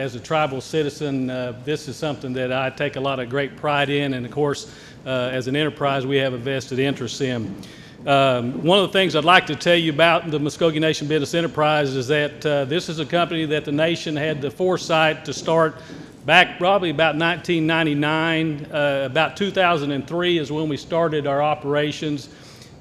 As a tribal citizen, this is something that I take a lot of great pride in, and of course, as an enterprise, we have a vested interest in. One of the things I'd like to tell you about the Muscogee Nation Business Enterprise is that this is a company that the nation had the foresight to start back probably about 1999. About 2003 is when we started our operations.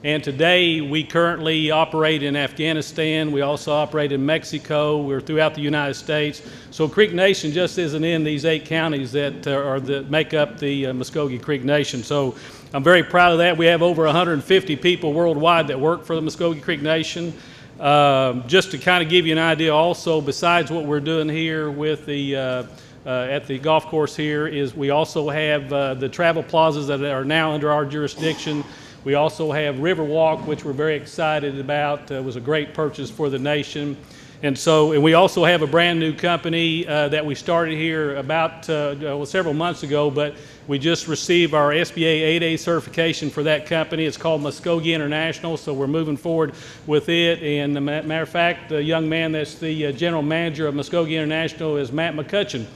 And today we currently operate in Afghanistan. We also operate in Mexico. We're throughout the United States. So Creek Nation just isn't in these 8 counties that make up the Muscogee Creek Nation. So I'm very proud of that. We have over 150 people worldwide that work for the Muscogee Creek Nation. Just to kind of give you an idea also, besides what we're doing here with the at the golf course here, is we also have the travel plazas that are now under our jurisdiction. We also have Riverwalk, which we're very excited about. It was a great purchase for the nation. And we also have a brand new company that we started here about several months ago, but we just received our SBA 8A certification for that company. It's called Muscogee International, so we're moving forward with it. And matter of fact, the young man that's the general manager of Muscogee International is Matt McCutcheon.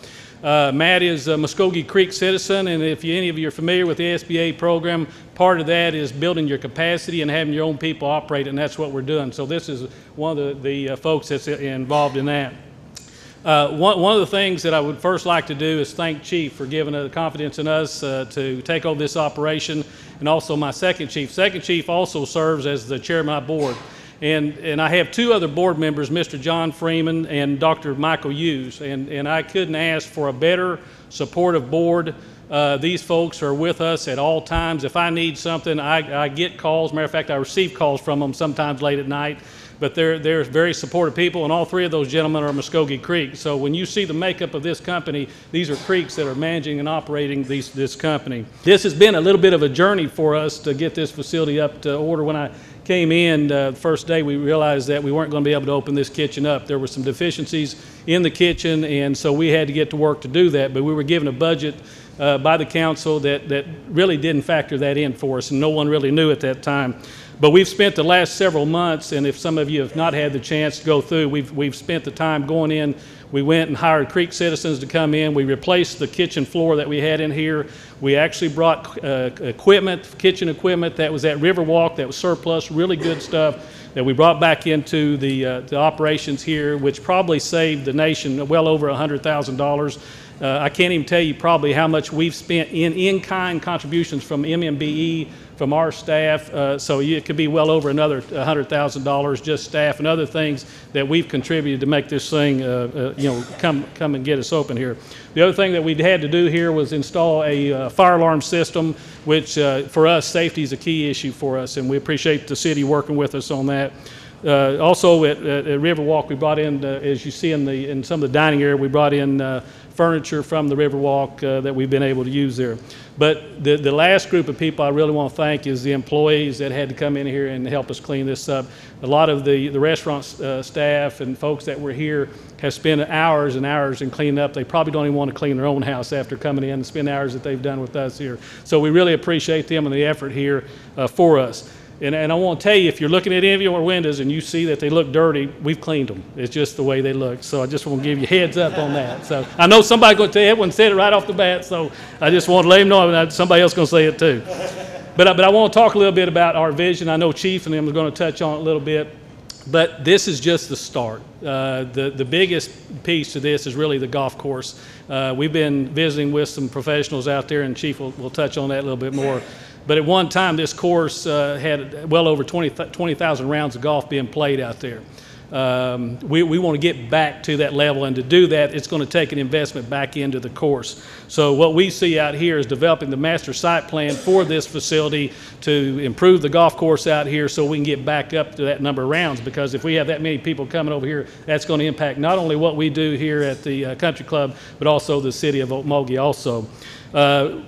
Matt is a Muscogee Creek citizen, and if any of you are familiar with the SBA program, part of that is building your capacity and having your own people operate, and that's what we're doing. So this is one of the folks that's involved in that. One of the things that I would first like to do is thank Chief for giving the confidence in us to take over this operation, and also my second chief. Second chief also serves as the chairman of my board. And I have 2 other board members, Mr. John Freeman and Dr. Michael Hughes, and I couldn't ask for a better supportive board. These folks are with us at all times. If I need something, I get calls. Matter of fact, I receive calls from them sometimes late at night. But they're very supportive people, and all 3 of those gentlemen are Muscogee Creek. So when you see the makeup of this company, these are Creeks that are managing and operating this company. This has been a little bit of a journey for us to get this facility up to order. When I came in the first day, we realized that we weren't going to be able to open this kitchen up. There were some deficiencies in the kitchen, and so we had to get to work to do that. But we were given a budget by the council that really didn't factor that in for us, and no one really knew at that time. But we've spent the last several months, and if some of you have not had the chance to go through, we've spent the time going in. We went and hired Creek citizens to come in. We replaced the kitchen floor that we had in here. We actually brought kitchen equipment that was at Riverwalk that was surplus, really good stuff that we brought back into the operations here, which probably saved the nation well over $100,000. I can't even tell you probably how much we've spent in-kind contributions from MMBE, from our staff, so it could be well over another $100,000 just staff and other things that we've contributed to make this thing, come and get us open here. The other thing that we had to do here was install a fire alarm system, which for us, safety is a key issue for us, and we appreciate the city working with us on that. Also at Riverwalk, we brought in, as you see in some of the dining area, we brought in furniture from the Riverwalk that we've been able to use there. But the last group of people I really want to thank is the employees that had to come in here and help us clean this up. A lot of the restaurant staff and folks that were here have spent hours and hours in cleaning up. They probably don't even want to clean their own house after coming in and spend hours that they've done with us here. So we really appreciate them and the effort here for us. And I want to tell you, if you're looking at any of your windows and you see that they look dirty, we've cleaned them. It's just the way they look. So I just want to give you a heads up on that. So I know somebody's going to tell you, everyone said it right off the bat, so I just want to let them know, and somebody else is going to say it too. But I want to talk a little bit about our vision. I know Chief and them are going to touch on it a little bit. But this is just the start. The biggest piece to this is really the golf course. We've been visiting with some professionals out there, and Chief will touch on that a little bit more. But at one time, this course had well over 20,000 rounds of golf being played out there. We want to get back to that level, and to do that, it's going to take an investment back into the course. So what we see out here is developing the master site plan for this facility to improve the golf course out here so we can get back up to that number of rounds, because if we have that many people coming over here, that's going to impact not only what we do here at the country club, but also the city of Okmulgee also.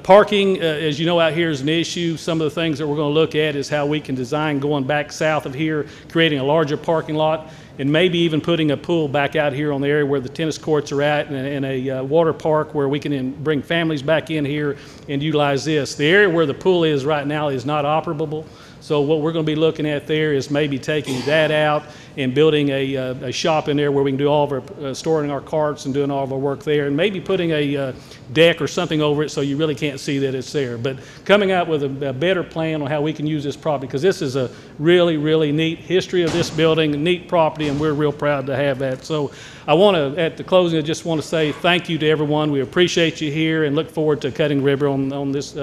Parking, as you know, out here is an issue. Some of the things that we're going to look at is how we can design going back south of here, creating a larger parking lot, and maybe even putting a pool back out here on the area where the tennis courts are at, and a water park where we can bring families back in here and utilize this. The area where the pool is right now is not operable. So what we're going to be looking at there is maybe taking that out and building a shop in there where we can do all of our storing our carts and doing all of our work there, and maybe putting a deck or something over it so you really can't see that it's there. But coming out with a better plan on how we can use this property, because this is a really, really neat history of this building, a neat property, and we're real proud to have that. So I want to, at the closing, I just want to say thank you to everyone. We appreciate you here and look forward to cutting ribbon on this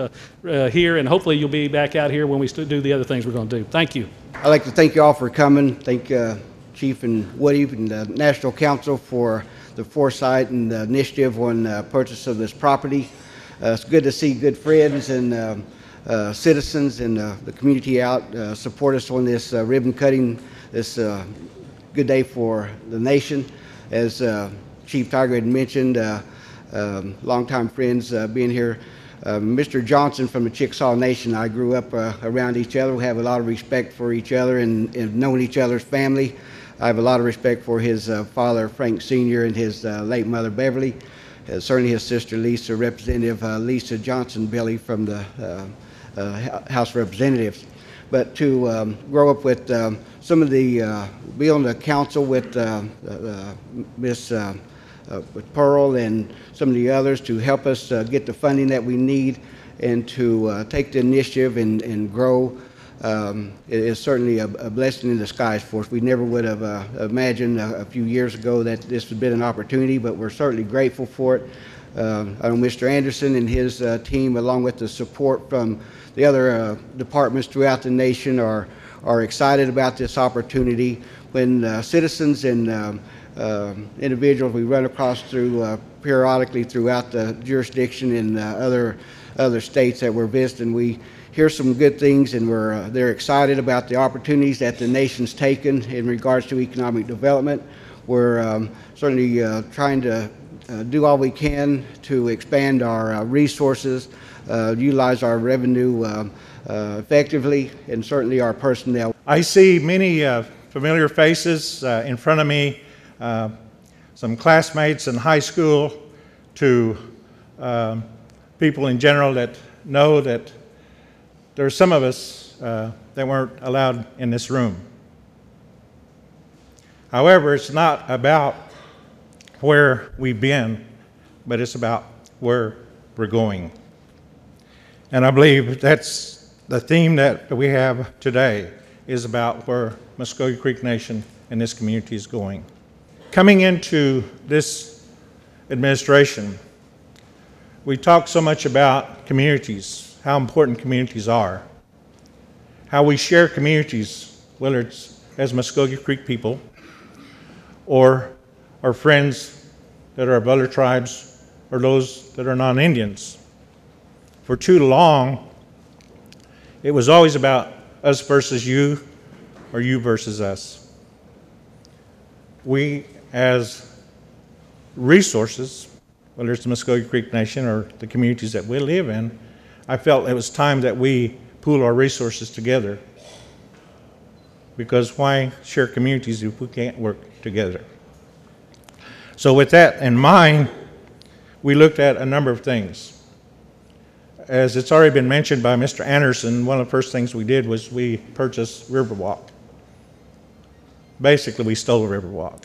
here, and hopefully you'll be back out here when we do the other things we're going to do. Thank you. I'd like to thank you all for coming. Thank Chief and Woody and the National Council for the foresight and the initiative on purchase of this property. It's good to see good friends and citizens and the community out support us on this ribbon cutting, this good day for the nation. As Chief Tiger had mentioned, longtime friends being here. Mr. Johnson from the Chickasaw Nation, I grew up around each other. We have a lot of respect for each other and known each other's family. I have a lot of respect for his father, Frank Sr., and his late mother, Beverly. Certainly his sister, Lisa, Representative Lisa Johnson Billy from the House of Representatives. But to grow up with some of the, be on the council with Miss with Pearl and some of the others to help us get the funding that we need and to take the initiative and grow. It is certainly a blessing in disguise for us. We never would have imagined a few years ago that this would have been an opportunity, but we're certainly grateful for it. I know Mr. Anderson and his team, along with the support from the other departments throughout the nation, are excited about this opportunity. When citizens and individuals we run across through periodically throughout the jurisdiction and other states that we're visiting, we hear some good things, and they're excited about the opportunities that the nation's taken in regards to economic development. We're certainly trying to do all we can to expand our resources, utilize our revenue effectively, and certainly our personnel. I see many familiar faces in front of me, some classmates in high school, to people in general that know that there are some of us that weren't allowed in this room. However, it's not about where we've been, but it's about where we're going. And I believe that's the theme that we have today, is about where Muscogee Creek Nation and this community is going. Coming into this administration, we talk so much about communities, how important communities are, how we share communities, whether it's as Muscogee Creek people or our friends that are of other tribes or those that are non-Indians. For too long, it was always about us versus you or you versus us. We, as resources, whether it's the Muscogee Creek Nation or the communities that we live in, I felt it was time that we pool our resources together. Because why share communities if we can't work together? So with that in mind, we looked at a number of things. As it's already been mentioned by Mr. Anderson, one of the first things we did was we purchased Riverwalk. Basically, we stole Riverwalk.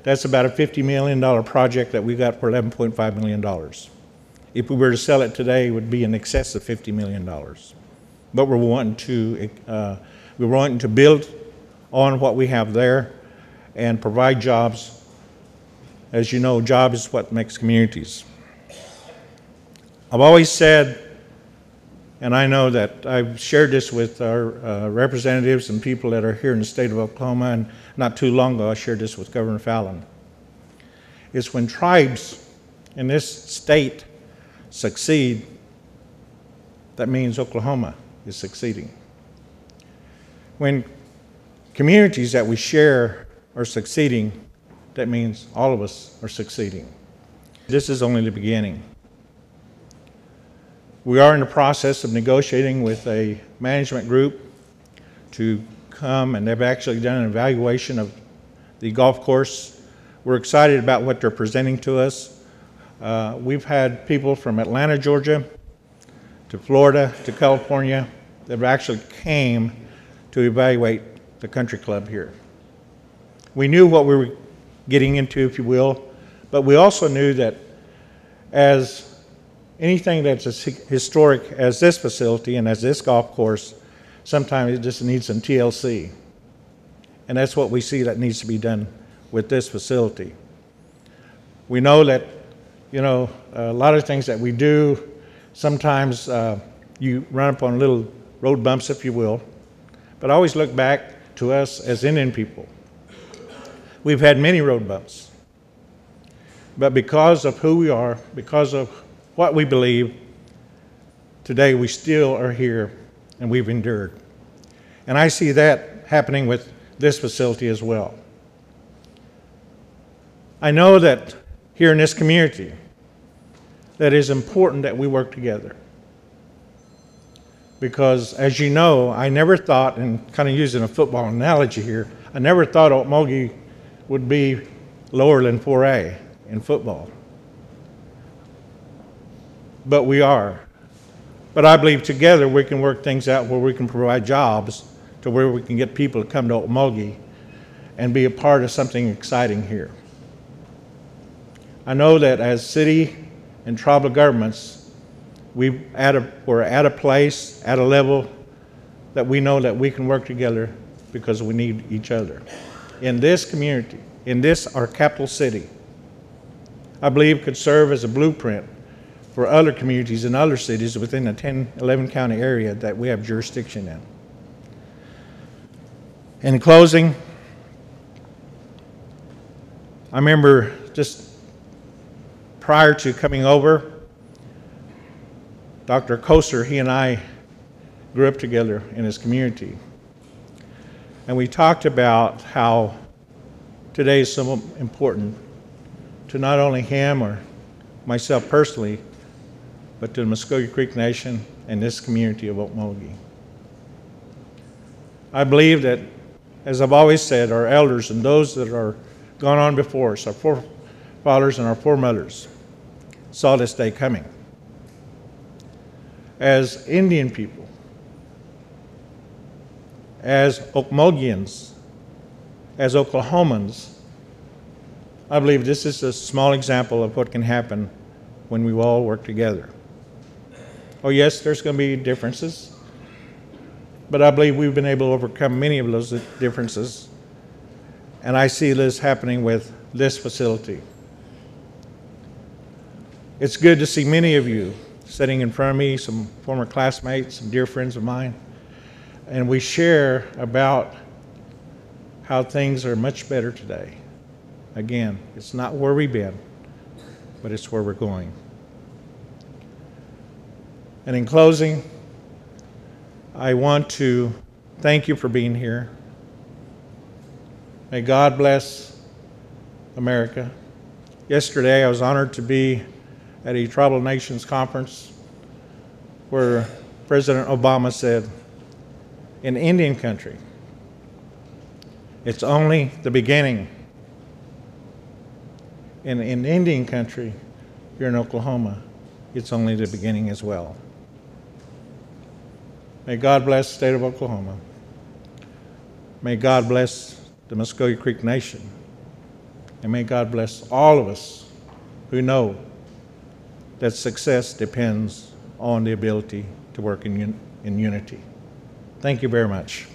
That's about a $50 million project that we got for $11.5 million. If we were to sell it today, it would be in excess of $50 million. But we're wanting to build on what we have there and provide jobs. As you know, job is what makes communities. I've always said, and I know that I've shared this with our representatives and people that are here in the state of Oklahoma, and not too long ago I shared this with Governor Fallon. It's when tribes in this state succeed, that means Oklahoma is succeeding. When communities that we share are succeeding, that means all of us are succeeding. This is only the beginning. We are in the process of negotiating with a management group to come, and they've actually done an evaluation of the golf course. We're excited about what they're presenting to us. We've had people from Atlanta, Georgia, to Florida, to California, that actually came to evaluate the country club here. We knew what we were getting into, if you will, but we also knew that as anything that's as historic as this facility and as this golf course, sometimes it just needs some TLC. And that's what we see that needs to be done with this facility. We know that, you know, a lot of things that we do, sometimes you run upon little road bumps, if you will, but I always look back to us as Indian people. We've had many road bumps, but because of who we are, because of what we believe, today we still are here and we've endured. And I see that happening with this facility as well. I know that here in this community, that it is important that we work together. Because as you know, I never thought, and kind of using a football analogy here, I never thought Okmulgee would be lower than 4A in football. But we are. But I believe together we can work things out where we can provide jobs to where we can get people to come to Okmulgee and be a part of something exciting here. I know that as city and tribal governments, we're at a place, at a level that we know that we can work together because we need each other. In this community, in this, our capital city, I believe could serve as a blueprint for other communities and other cities within the 10, 11 county area that we have jurisdiction in. In closing, I remember just prior to coming over, Dr. Koser, he and I grew up together in his community. And we talked about how today is so important to not only him or myself personally, but to the Muscogee Creek Nation and this community of Okmulgee. I believe that, as I've always said, our elders and those that are gone on before us, our forefathers and our foremothers, saw this day coming. As Indian people, as Okmulgeans, as Oklahomans, I believe this is a small example of what can happen when we all work together. Oh yes, there's going to be differences, but I believe we've been able to overcome many of those differences, and I see this happening with this facility. It's good to see many of you sitting in front of me, some former classmates, some dear friends of mine, and we share about how things are much better today. Again, it's not where we've been, but it's where we're going. And in closing, I want to thank you for being here. May God bless America. Yesterday, I was honored to be at a Tribal Nations conference where President Obama said, in Indian country, it's only the beginning. In Indian country, here in Oklahoma, it's only the beginning as well. May God bless the state of Oklahoma. May God bless the Muscogee Creek Nation. And may God bless all of us who know that success depends on the ability to work in unity. Thank you very much.